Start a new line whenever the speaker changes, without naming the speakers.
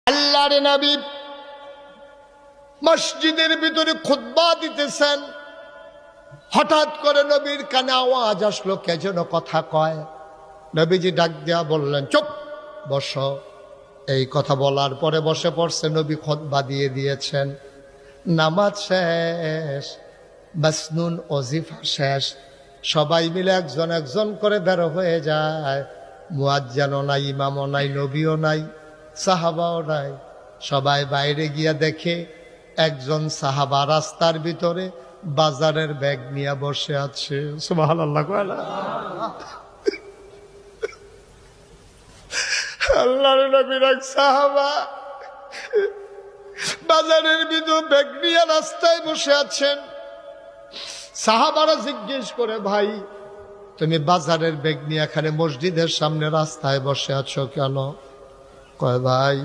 আল্লাহর নবী মসজিদের ভিতরে খুতবা দিতেছেন, হঠাৎ করে নবীর কানে আওয়াজ আসলো, কে যেন কথা কয়। নবীজি ডাক দিয়া বললেন, চুপ, বসো। এই কথা বলার পরে বসে পড়ছে। নবী খুতবা দিয়ে দিয়েছেন। নামাজ শেষ, মাসনুন ওজিফা শেষ। সবাই মিলে একজন একজন করে বের হয়ে যায়। মুয়াজ্জিনও নাই, ইমামও নাই, নবীও নাই, সাহাবাও নাই। সবাই বাইরে গিয়া দেখে একজন সাহাবা রাস্তার ভিতরে বাজারের ব্যাগ নিয়ে বসে আছে। সুবহানাল্লাহ। আল্লাহর নবীর এক সাহাবা বাজারের ভিতর ব্যাগ নিয়ে রাস্তায় বসে আছেন। সাহাবারা জিজ্ঞেস করে, ভাই তুমি বাজারের ব্যাগ নিয়ে এখানে মসজিদের সামনে রাস্তায় বসে আছো কেন? কয়, ভাই